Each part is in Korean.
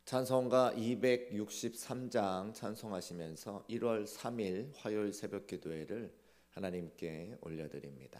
찬송가 263장 찬송하시면서 1월 3일 화요일 새벽 기도회를 하나님께 올려드립니다.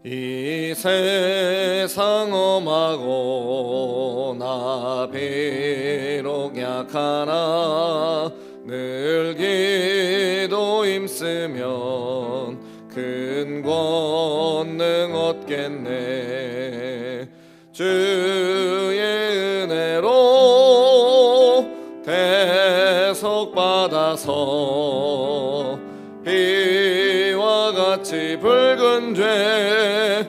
이 세상 험하고 나 비록 약하나 늘 기도 힘쓰면 큰 권능 얻겠네. 주의 은혜로 대속받아서 비와 같이 붉은 죄는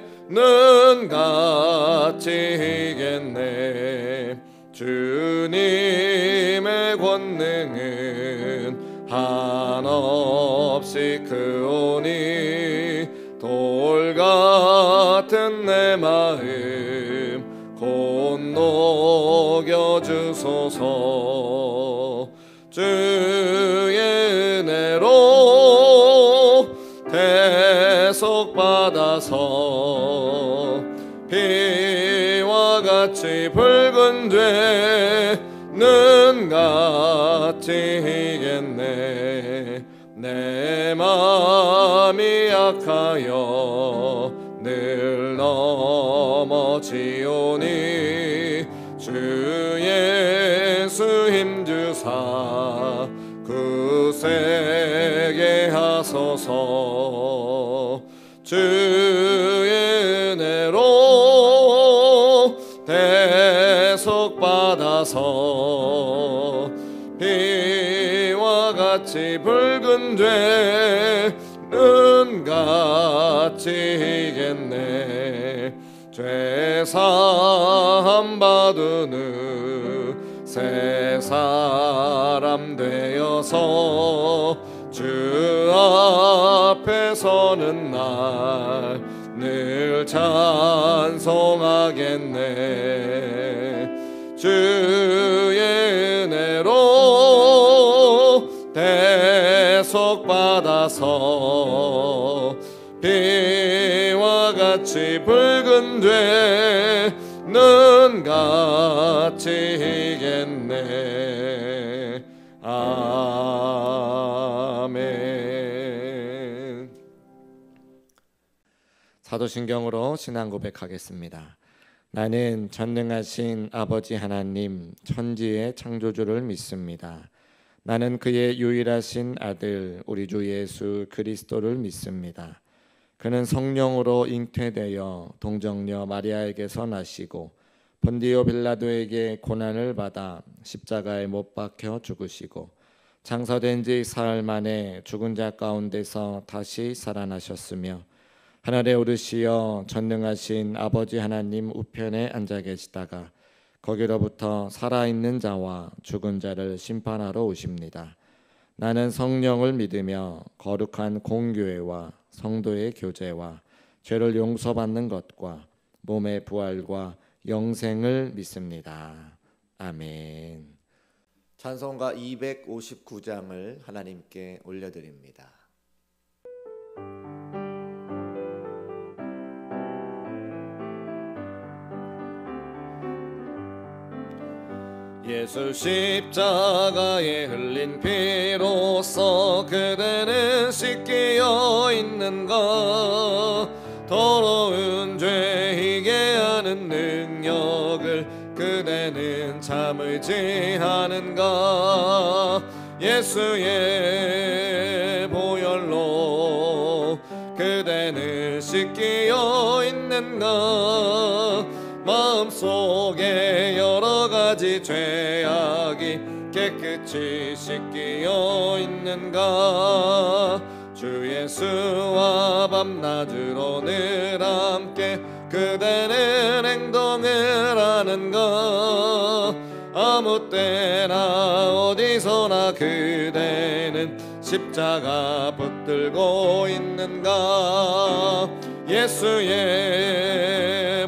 같이 이겠네. 주님의 권능은 한없이 크오니 돌 같은 내 마음 곧 녹여주소서. 주의 은혜로 대속받아서 비와 같이 붉은 죄는 같이 이겠네. 내 마음이 약하여 늘 넘어지오니 주 예수 힘주사 굳세게 하소서. 주의 은혜로 대속받아서 비와 같이 붉은 죄는 같이 이겠네. 죄사함 받은 후 새 사람 되어서 주 앞에 서는 날 늘 찬송하겠네. 주의 은혜로 대속받아서 비와 같이 붉은 죄는 같이 이겠네. 아멘. 사도신경으로 신앙 고백하겠습니다. 나는 전능하신 아버지 하나님 천지의 창조주를 믿습니다. 나는 그의 유일하신 아들 우리 주 예수 그리스도를 믿습니다. 그는 성령으로 잉태되어 동정녀 마리아에게서 나시고 본디오 빌라도에게 고난을 받아 십자가에 못 박혀 죽으시고 장사된 지 사흘 만에 죽은 자 가운데서 다시 살아나셨으며 하늘에 오르시어 전능하신 아버지 하나님 우편에 앉아 계시다가 거기로부터 살아있는 자와 죽은 자를 심판하러 오십니다. 나는 성령을 믿으며 거룩한 공교회와 성도의 교제와 죄를 용서받는 것과 몸의 부활과 영생을 믿습니다. 아멘. 찬송가 259장을 하나님께 올려드립니다. 예수 십자가에 흘린 피로써 그대는 씻기어 있는가. 더러운 죄이게 하는 능력을 그대는 참을지 하는가. 예수의 보혈로 그대는 씻기어 있는가. 마음속에 여러가지 죄악이 깨끗이 씻기어 있는가. 주 예수와 밤낮으로 늘 함께 그대는 행동을 하는가. 아무 때나 어디서나 그대는 십자가 붙들고 있는가. 예수의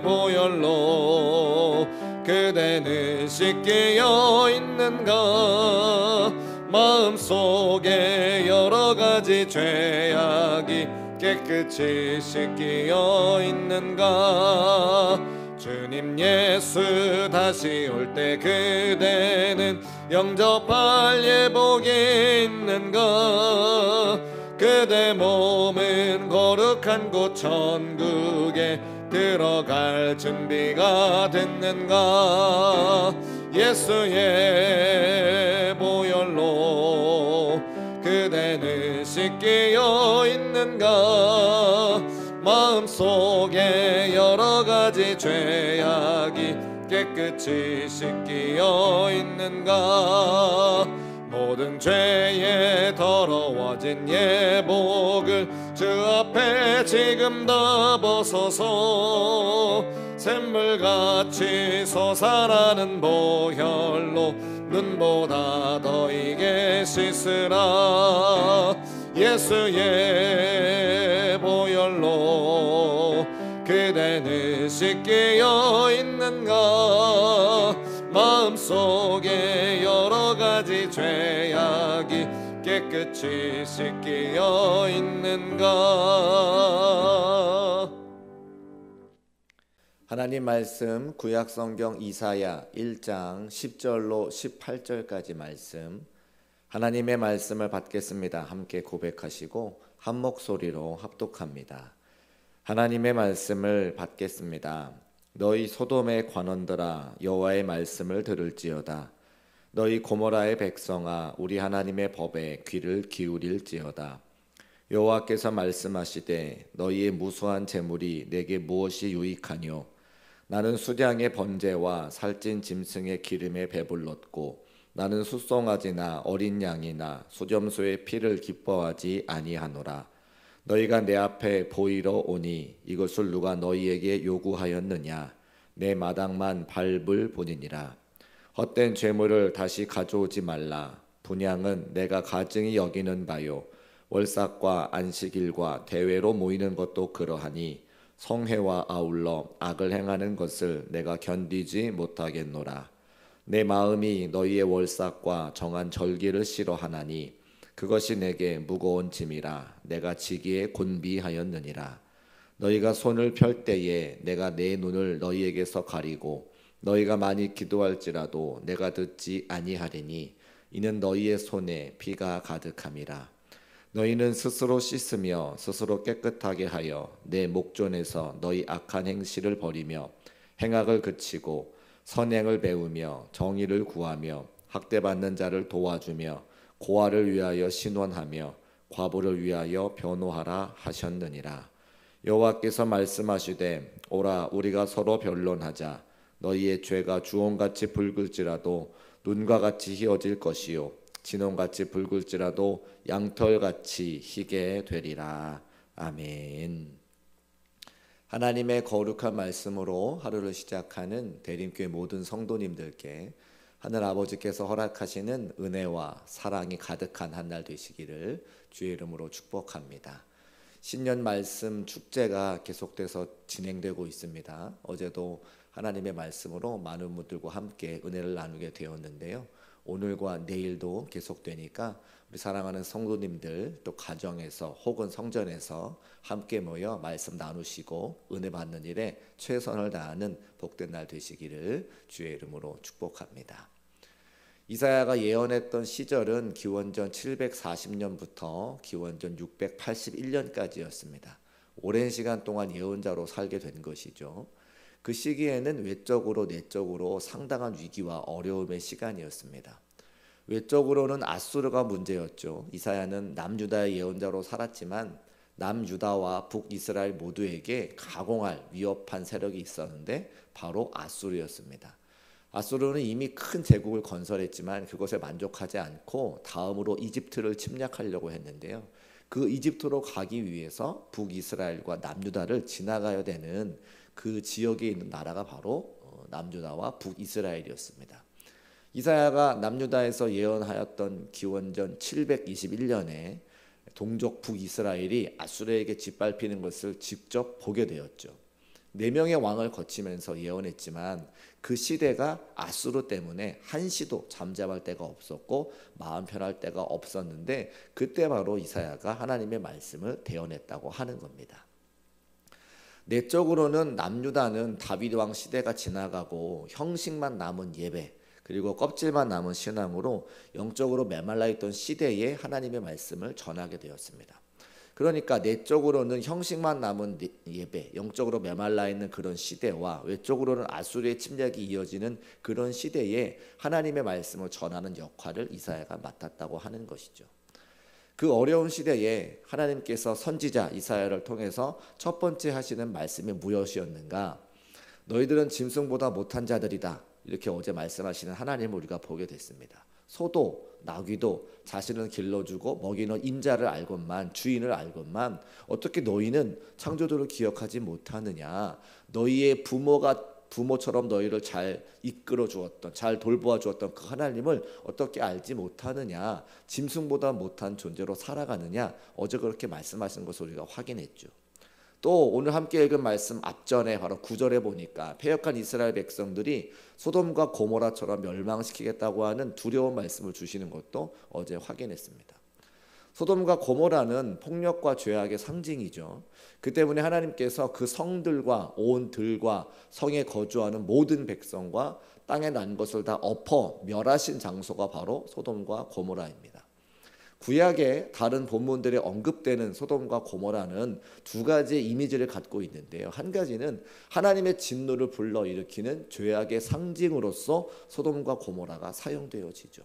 보혈로 그대는 씻기어 있는가. 마음속에 여러가지 죄악이 깨끗이 씻기어 있는가. 주님 예수 다시 올 때 그대는 영접할 예복이 있는가. 그대 몸은 거룩한 곳 천국에 들어갈 준비가 됐는가. 예수의 보혈로 그대는 씻기어 있는가. 마음속에 여러가지 죄악이 깨끗이 씻기어 있는가. 모든 죄에 더러워진 예복을 주 앞에 지금 다 벗어서 샘물같이 솟아나는 보혈로 눈보다 더 이게 씻으라. 예수의 보혈로 그대는 씻기어 있는가. 마음속에 여러가지 죄악이 깨끗이 씻기어 있는가. 하나님 말씀 구약성경 이사야 1장 10절로 18절까지 말씀, 하나님의 말씀을 받겠습니다. 함께 고백하시고 한 목소리로 합독합니다. 하나님의 말씀을 받겠습니다. 너희 소돔의 관원들아 여호와의 말씀을 들을지어다. 너희 고모라의 백성아 우리 하나님의 법에 귀를 기울일지어다. 여호와께서 말씀하시되 너희의 무수한 재물이 내게 무엇이 유익하뇨. 나는 수량의 번제와 살찐 짐승의 기름에 배불렀고 나는 숫송아지나 어린 양이나 수점소의 피를 기뻐하지 아니하노라. 너희가 내 앞에 보이러 오니 이것을 누가 너희에게 요구하였느냐. 내 마당만 밟을 뿐이니라. 헛된 죄물을 다시 가져오지 말라. 분향은 내가 가증히 여기는 바요. 월삭과 안식일과 대회로 모이는 것도 그러하니 성회와 아울러 악을 행하는 것을 내가 견디지 못하겠노라. 내 마음이 너희의 월삭과 정한 절기를 싫어하나니 그것이 내게 무거운 짐이라 내가 지기에 곤비하였느니라. 너희가 손을 펼 때에 내가 내 눈을 너희에게서 가리고 너희가 많이 기도할지라도 내가 듣지 아니하리니 이는 너희의 손에 피가 가득함이라. 너희는 스스로 씻으며 스스로 깨끗하게 하여 내 목전에서 너희 악한 행실을 버리며 행악을 그치고 선행을 배우며 정의를 구하며 학대받는 자를 도와주며 고아를 위하여 신원하며 과부를 위하여 변호하라 하셨느니라. 여호와께서 말씀하시되 오라 우리가 서로 변론하자. 너희의 죄가 주홍같이 붉을지라도 눈과 같이 희어질 것이요 진홍같이 붉을지라도 양털같이 희게 되리라. 아멘. 하나님의 거룩한 말씀으로 하루를 시작하는 대림교회 모든 성도님들께 하늘 아버지께서 허락하시는 은혜와 사랑이 가득한 한 날 되시기를 주의 이름으로 축복합니다. 신년 말씀 축제가 계속돼서 진행되고 있습니다. 어제도 하나님의 말씀으로 많은 분들과 함께 은혜를 나누게 되었는데요. 오늘과 내일도 계속되니까 우리 사랑하는 성도님들 또 가정에서 혹은 성전에서 함께 모여 말씀 나누시고 은혜 받는 일에 최선을 다하는 복된 날 되시기를 주의 이름으로 축복합니다. 이사야가 예언했던 시절은 기원전 740년부터 기원전 681년까지였습니다. 오랜 시간 동안 예언자로 살게 된 것이죠. 그 시기에는 외적으로 내적으로 상당한 위기와 어려움의 시간이었습니다. 외적으로는 아수르가 문제였죠. 이사야는 남유다의 예언자로 살았지만 남유다와 북이스라엘 모두에게 가공할 위협한 세력이 있었는데 바로 아수르였습니다. 아수르는 이미 큰 제국을 건설했지만 그것에 만족하지 않고 다음으로 이집트를 침략하려고 했는데요. 그 이집트로 가기 위해서 북이스라엘과 남유다를 지나가야 되는 그 지역에 있는 나라가 바로 남유다와 북이스라엘이었습니다. 이사야가 남유다에서 예언하였던 기원전 721년에 동족 북이스라엘이 아수르에게 짓밟히는 것을 직접 보게 되었죠. 4명의 왕을 거치면서 예언했지만 그 시대가 아수르 때문에 한시도 잠잠할 데가 없었고 마음 편할 데가 없었는데 그때 바로 이사야가 하나님의 말씀을 대언했다고 하는 겁니다. 내적으로는 남유다는 다윗 왕 시대가 지나가고 형식만 남은 예배 그리고 껍질만 남은 신앙으로 영적으로 메말라 있던 시대에 하나님의 말씀을 전하게 되었습니다. 그러니까 내적으로는 형식만 남은 예배, 영적으로 메말라 있는 그런 시대와 외적으로는 아수르의 침략이 이어지는 그런 시대에 하나님의 말씀을 전하는 역할을 이사야가 맡았다고 하는 것이죠. 그 어려운 시대에 하나님께서 선지자 이사야를 통해서 첫 번째 하시는 말씀이 무엇이었는가? 너희들은 짐승보다 못한 자들이다. 이렇게 어제 말씀하시는 하나님을 우리가 보게 됐습니다. 소도 나귀도 자신을 길러주고 먹이는 인자를 알건만 주인을 알건만 어떻게 너희는 창조주를 기억하지 못하느냐? 너희의 부모처럼 너희를 잘 이끌어 주었던 잘 돌보아 주었던 그 하나님을 어떻게 알지 못하느냐? 짐승보다 못한 존재로 살아가느냐? 어제 그렇게 말씀하신 것을 우리가 확인했죠. 또 오늘 함께 읽은 말씀 앞전에 바로 9절에 보니까 패역한 이스라엘 백성들이 소돔과 고모라처럼 멸망시키겠다고 하는 두려운 말씀을 주시는 것도 어제 확인했습니다. 소돔과 고모라는 폭력과 죄악의 상징이죠. 그 때문에 하나님께서 그 성들과 온 들과 성에 거주하는 모든 백성과 땅에 난 것을 다 엎어 멸하신 장소가 바로 소돔과 고모라입니다. 구약의 다른 본문들에 언급되는 소돔과 고모라는 두 가지의 이미지를 갖고 있는데요. 한 가지는 하나님의 진노를 불러일으키는 죄악의 상징으로서 소돔과 고모라가 사용되어지죠.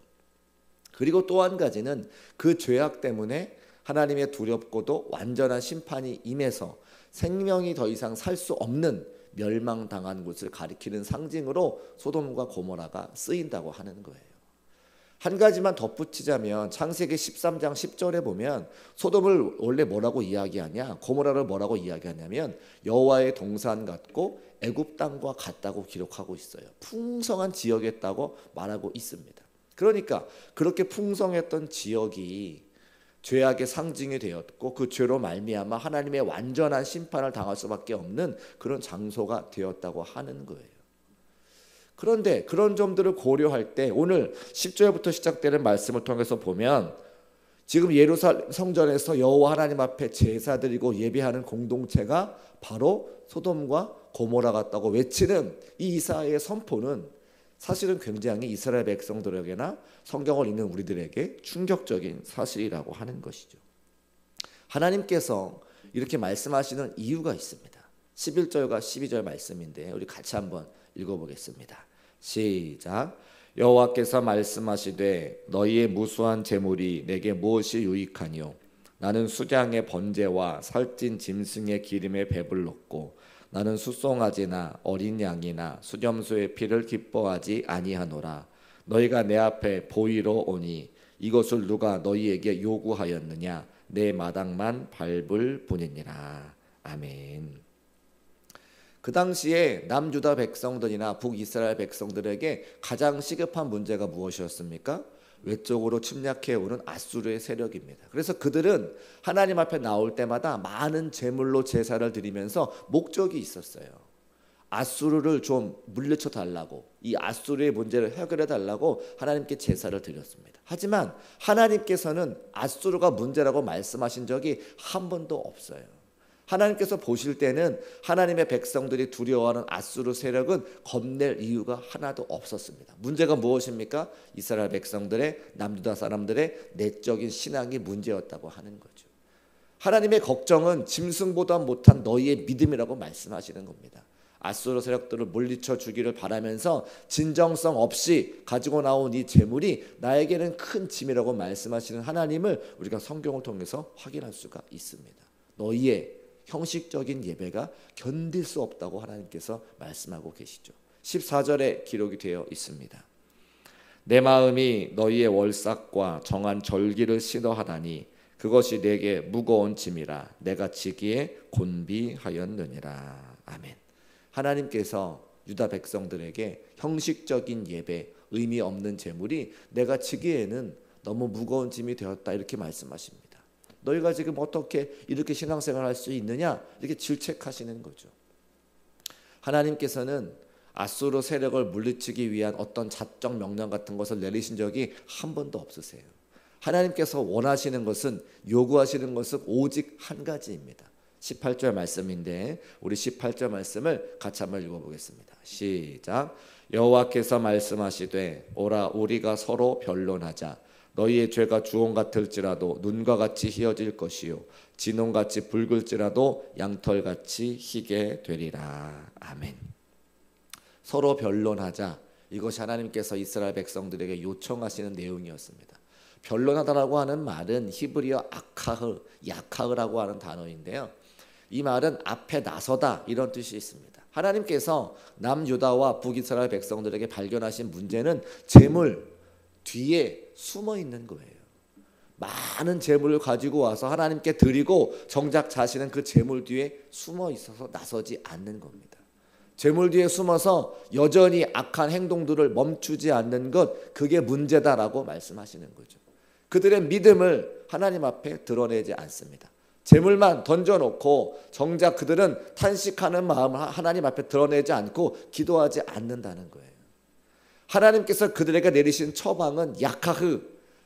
그리고 또 한 가지는 그 죄악 때문에 하나님의 두렵고도 완전한 심판이 임해서 생명이 더 이상 살 수 없는 멸망당한 곳을 가리키는 상징으로 소돔과 고모라가 쓰인다고 하는 거예요. 한 가지만 덧붙이자면 창세기 13장 10절에 보면 소돔을 원래 뭐라고 이야기하냐, 고모라를 뭐라고 이야기하냐면 여호와의 동산 같고 애굽 땅과 같다고 기록하고 있어요. 풍성한 지역이었다고 말하고 있습니다. 그러니까 그렇게 풍성했던 지역이 죄악의 상징이 되었고 그 죄로 말미암아 하나님의 완전한 심판을 당할 수밖에 없는 그런 장소가 되었다고 하는 거예요. 그런데 그런 점들을 고려할 때 오늘 10절부터 시작되는 말씀을 통해서 보면 지금 예루살렘 성전에서 여호와 하나님 앞에 제사 드리고 예배하는 공동체가 바로 소돔과 고모라 같다고 외치는 이 이사야의 선포는 사실은 굉장히 이스라엘 백성들에게나 성경을 읽는 우리들에게 충격적인 사실이라고 하는 것이죠. 하나님께서 이렇게 말씀하시는 이유가 있습니다. 11절과 12절 말씀인데 우리 같이 한번 읽어보겠습니다. 시작. 여호와께서 말씀하시되 너희의 무수한 재물이 내게 무엇이 유익하뇨? 나는 수장의 번제와 살찐 짐승의 기름에 배불렀고 나는 숫송아지나 어린 양이나 수염소의 피를 기뻐하지 아니하노라. 너희가 내 앞에 보이러 오니 이것을 누가 너희에게 요구하였느냐? 내 마당만 밟을 뿐이니라. 아멘. 그 당시에 남유다 백성들이나 북이스라엘 백성들에게 가장 시급한 문제가 무엇이었습니까? 외적으로 침략해오는 아수르의 세력입니다. 그래서 그들은 하나님 앞에 나올 때마다 많은 제물로 제사를 드리면서 목적이 있었어요. 아수르를 좀 물리쳐 달라고, 이 아수르의 문제를 해결해 달라고 하나님께 제사를 드렸습니다. 하지만 하나님께서는 아수르가 문제라고 말씀하신 적이 한 번도 없어요. 하나님께서 보실 때는 하나님의 백성들이 두려워하는 아수르 세력은 겁낼 이유가 하나도 없었습니다. 문제가 무엇입니까? 이스라엘 백성들의 남유다 사람들의 내적인 신앙이 문제였다고 하는 거죠. 하나님의 걱정은 짐승보다 못한 너희의 믿음이라고 말씀하시는 겁니다. 아수르 세력들을 물리쳐 주기를 바라면서 진정성 없이 가지고 나온 이 재물이 나에게는 큰 짐이라고 말씀하시는 하나님을 우리가 성경을 통해서 확인할 수가 있습니다. 너희의 형식적인 예배가 견딜 수 없다고 하나님께서 말씀하고 계시죠. 14절에 기록이 되어 있습니다. 내 마음이 너희의 월삭과 정한 절기를 싫어하다니 그것이 내게 무거운 짐이라 내가 지기에 곤비하였느니라. 아멘. 하나님께서 유다 백성들에게 형식적인 예배, 의미 없는 제물이 내가 지기에는 너무 무거운 짐이 되었다 이렇게 말씀하십니다. 너희가 지금 어떻게 이렇게 신앙생활을 할 수 있느냐 이렇게 질책하시는 거죠. 하나님께서는 아수르 세력을 물리치기 위한 어떤 자적 명령 같은 것을 내리신 적이 한 번도 없으세요. 하나님께서 원하시는 것은, 요구하시는 것은 오직 한 가지입니다. 18절 말씀인데 우리 18절 말씀을 같이 한번 읽어보겠습니다. 시작. 여호와께서 말씀하시되 오라 우리가 서로 변론하자. 너희의 죄가 주홍 같을지라도 눈과 같이 희어질 것이요 진홍같이 붉을지라도 양털같이 희게 되리라. 아멘. 서로 변론하자. 이것이 하나님께서 이스라엘 백성들에게 요청하시는 내용이었습니다. 변론하다라고 하는 말은 히브리어 아카흐, 야카흐라고 하는 단어인데요. 이 말은 앞에 나서다 이런 뜻이 있습니다. 하나님께서 남유다와 북이스라엘 백성들에게 발견하신 문제는 재물 뒤에 숨어 있는 거예요. 많은 재물을 가지고 와서 하나님께 드리고 정작 자신은 그 재물 뒤에 숨어 있어서 나서지 않는 겁니다. 재물 뒤에 숨어서 여전히 악한 행동들을 멈추지 않는 것, 그게 문제다라고 말씀하시는 거죠. 그들의 믿음을 하나님 앞에 드러내지 않습니다. 재물만 던져놓고 정작 그들은 탄식하는 마음을 하나님 앞에 드러내지 않고 기도하지 않는다는 거예요. 하나님께서 그들에게 내리신 처방은 야카흐,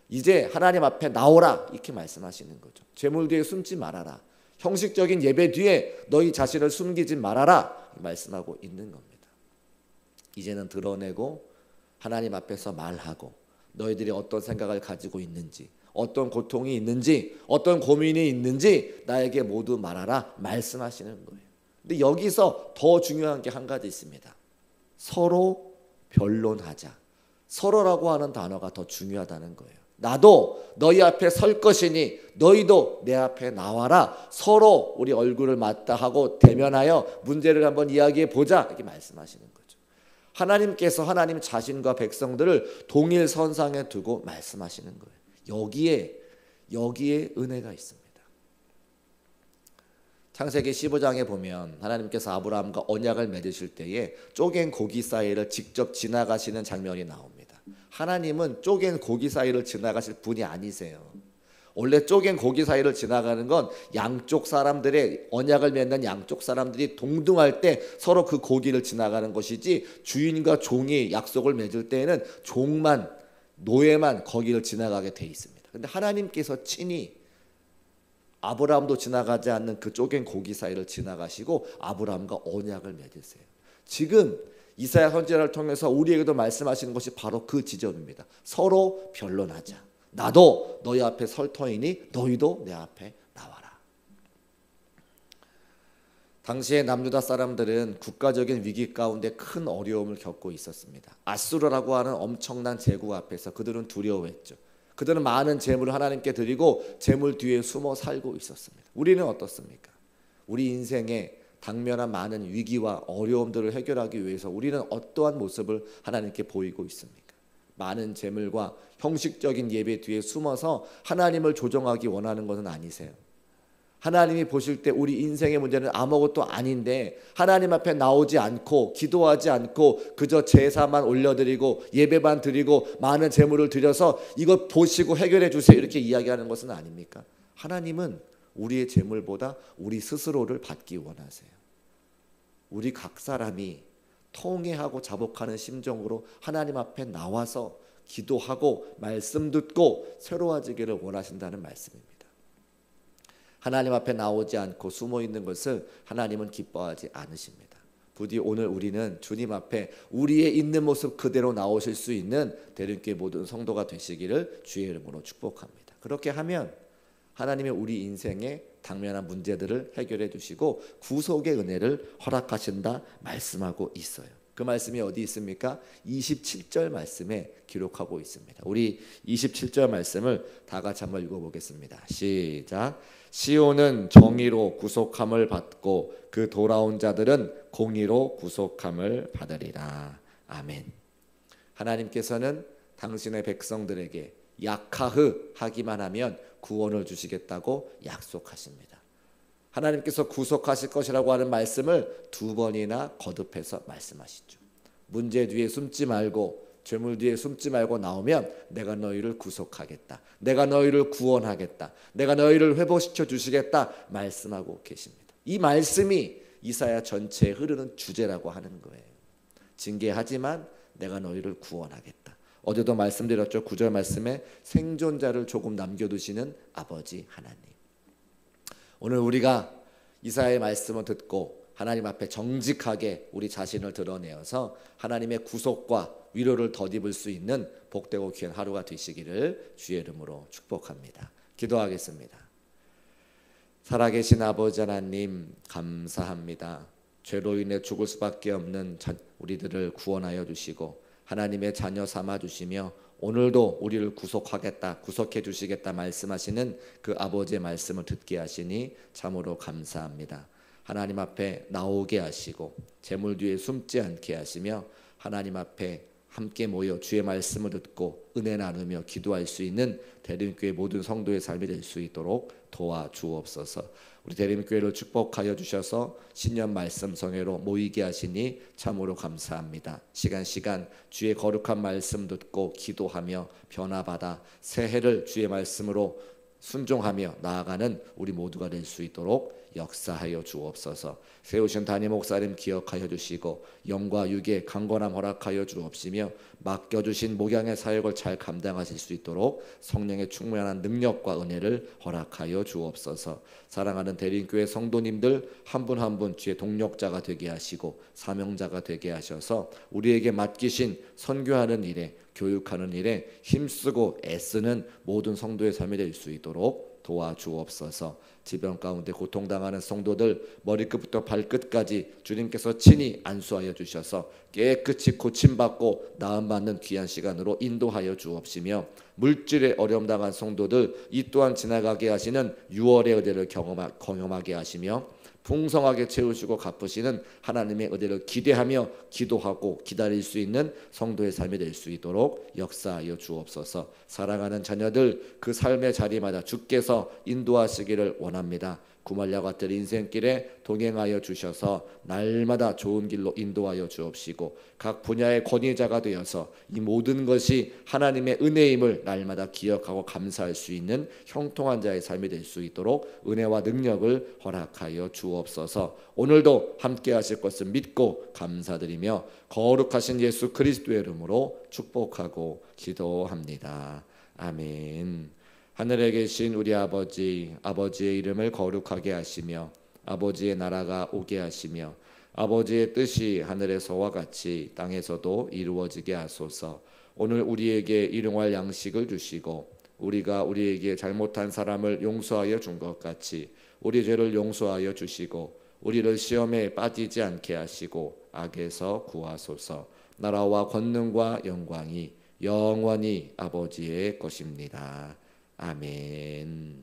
이제 하나님 앞에 나오라 이렇게 말씀하시는 거죠. 재물 뒤에 숨지 말아라. 형식적인 예배 뒤에 너희 자신을 숨기지 말아라 말씀하고 있는 겁니다. 이제는 드러내고 하나님 앞에서 말하고 너희들이 어떤 생각을 가지고 있는지, 어떤 고통이 있는지, 어떤 고민이 있는지 나에게 모두 말하라 말씀하시는 거예요. 근데 여기서 더 중요한 게 한 가지 있습니다. 서로 변론하자. 서로라고 하는 단어가 더 중요하다는 거예요. 나도 너희 앞에 설 것이니 너희도 내 앞에 나와라. 서로 우리 얼굴을 맞닿하고 대면하여 문제를 한번 이야기해 보자 이렇게 말씀하시는 거죠. 하나님께서 하나님 자신과 백성들을 동일 선상에 두고 말씀하시는 거예요. 여기에 은혜가 있습니다. 창세기 15장에 보면 하나님께서 아브라함과 언약을 맺으실 때에 쪼갠 고기 사이를 직접 지나가시는 장면이 나옵니다. 하나님은 쪼갠 고기 사이를 지나가실 분이 아니세요. 원래 쪼갠 고기 사이를 지나가는 건 양쪽 사람들의 언약을 맺는 양쪽 사람들이 동등할 때 서로 그 고기를 지나가는 것이지, 주인과 종이 약속을 맺을 때에는 종만, 노예만 거기를 지나가게 돼 있습니다. 근데 하나님께서 친히 아브라함도 지나가지 않는 그 쪼갠 고기 사이를 지나가시고 아브라함과 언약을 맺으세요. 지금 이사야 선지자를 통해서 우리에게도 말씀하시는 것이 바로 그 지점입니다. 서로 변론하자. 나도 너희 앞에 설 터이니 너희도 내 앞에 나와라. 당시에 남유다 사람들은 국가적인 위기 가운데 큰 어려움을 겪고 있었습니다. 아수르라고 하는 엄청난 제국 앞에서 그들은 두려워했죠. 그들은 많은 재물을 하나님께 드리고 재물 뒤에 숨어 살고 있었습니다. 우리는 어떻습니까? 우리 인생에 당면한 많은 위기와 어려움들을 해결하기 위해서 우리는 어떠한 모습을 하나님께 보이고 있습니까? 많은 재물과 형식적인 예배 뒤에 숨어서 하나님을 조정하기 원하는 것은 아니세요. 하나님이 보실 때 우리 인생의 문제는 아무것도 아닌데 하나님 앞에 나오지 않고 기도하지 않고 그저 제사만 올려드리고 예배만 드리고 많은 재물을 드려서 이것 보시고 해결해 주세요 이렇게 이야기하는 것은 아닙니까? 하나님은 우리의 재물보다 우리 스스로를 받기 원하세요. 우리 각 사람이 통회하고 자복하는 심정으로 하나님 앞에 나와서 기도하고 말씀 듣고 새로워지기를 원하신다는 말씀입니다. 하나님 앞에 나오지 않고 숨어 있는 것을 하나님은 기뻐하지 않으십니다. 부디 오늘 우리는 주님 앞에 우리의 있는 모습 그대로 나오실 수 있는 대륜교회 모든 성도가 되시기를 주의 이름으로 축복합니다. 그렇게 하면 하나님의 우리 인생에 당면한 문제들을 해결해 주시고 구속의 은혜를 허락하신다 말씀하고 있어요. 그 말씀이 어디 있습니까? 27절 말씀에 기록하고 있습니다. 우리 27절 말씀을 다 같이 한번 읽어보겠습니다. 시작. 시온은 정의로 구속함을 받고 그 돌아온 자들은 공의로 구속함을 받으리라. 아멘. 하나님께서는 당신의 백성들에게 야카흐 하기만 하면 구원을 주시겠다고 약속하십니다. 하나님께서 구속하실 것이라고 하는 말씀을 2번이나 거듭해서 말씀하시죠. 문제 뒤에 숨지 말고 죄물 뒤에 숨지 말고 나오면 내가 너희를 구속하겠다. 내가 너희를 구원하겠다. 내가 너희를 회복시켜 주시겠다 말씀하고 계십니다. 이 말씀이 이사야 전체에 흐르는 주제라고 하는 거예요. 징계하지만 내가 너희를 구원하겠다. 어제도 말씀드렸죠. 9절 말씀에 생존자를 조금 남겨두시는 아버지 하나님. 오늘 우리가 이사야의 말씀을 듣고 하나님 앞에 정직하게 우리 자신을 드러내어서 하나님의 구속과 위로를 덧입을 수 있는 복되고 귀한 하루가 되시기를 주의 이름으로 축복합니다. 기도하겠습니다. 살아계신 아버지 하나님, 감사합니다. 죄로 인해 죽을 수밖에 없는 우리들을 구원하여 주시고 하나님의 자녀 삼아 주시며 오늘도 우리를 구속하겠다, 구속해 주시겠다 말씀하시는 그 아버지의 말씀을 듣게 하시니 참으로 감사합니다. 하나님 앞에 나오게 하시고 재물 뒤에 숨지 않게 하시며 하나님 앞에 함께 모여 주의 말씀을 듣고 은혜 나누며 기도할 수 있는 대림교회 모든 성도의 삶이 될 수 있도록 도와주옵소서. 우리 대림교회를 축복하여 주셔서 신년 말씀 성회로 모이게 하시니 참으로 감사합니다. 시간 주의 거룩한 말씀 듣고 기도하며 변화받아 새해를 주의 말씀으로 순종하며 나아가는 우리 모두가 될 수 있도록 역사하여 주옵소서. 세우신 담임 목사님 기억하여 주시고 영과 육의 강건함 허락하여 주옵시며 맡겨주신 목양의 사역을 잘 감당하실 수 있도록 성령의 충만한 능력과 은혜를 허락하여 주옵소서. 사랑하는 대림교회 성도님들 한 분 한 분 주의 동력자가 되게 하시고 사명자가 되게 하셔서 우리에게 맡기신 선교하는 일에 교육하는 일에 힘쓰고 애쓰는 모든 성도의 삶이 될 수 있도록 도와주옵소서. 질병 가운데 고통당하는 성도들 머리끝부터 발끝까지 주님께서 친히 안수하여 주셔서 깨끗이 고침받고 나음받는 귀한 시간으로 인도하여 주옵시며 물질에 어려움 당한 성도들 이 또한 지나가게 하시는 6월의 은혜를 경험하게 하시며 풍성하게 채우시고 갚으시는 하나님의 은혜를 기대하며 기도하고 기다릴 수 있는 성도의 삶이 될 수 있도록 역사하여 주옵소서. 사랑하는 자녀들 그 삶의 자리마다 주께서 인도하시기를 원합니다. 구말려 같은 인생길에 동행하여 주셔서 날마다 좋은 길로 인도하여 주옵시고 각 분야의 권위자가 되어서 이 모든 것이 하나님의 은혜임을 날마다 기억하고 감사할 수 있는 형통한 자의 삶이 될 수 있도록 은혜와 능력을 허락하여 주옵소서. 오늘도 함께 하실 것을 믿고 감사드리며 거룩하신 예수 그리스도의 이름으로 축복하고 기도합니다. 아멘. 하늘에 계신 우리 아버지, 아버지의 이름을 거룩하게 하시며 아버지의 나라가 오게 하시며 아버지의 뜻이 하늘에서와 같이 땅에서도 이루어지게 하소서. 오늘 우리에게 일용할 양식을 주시고 우리가 우리에게 잘못한 사람을 용서하여 준 것 같이 우리 죄를 용서하여 주시고 우리를 시험에 빠지지 않게 하시고 악에서 구하소서. 나라와 권능과 영광이 영원히 아버지의 것입니다. 아멘.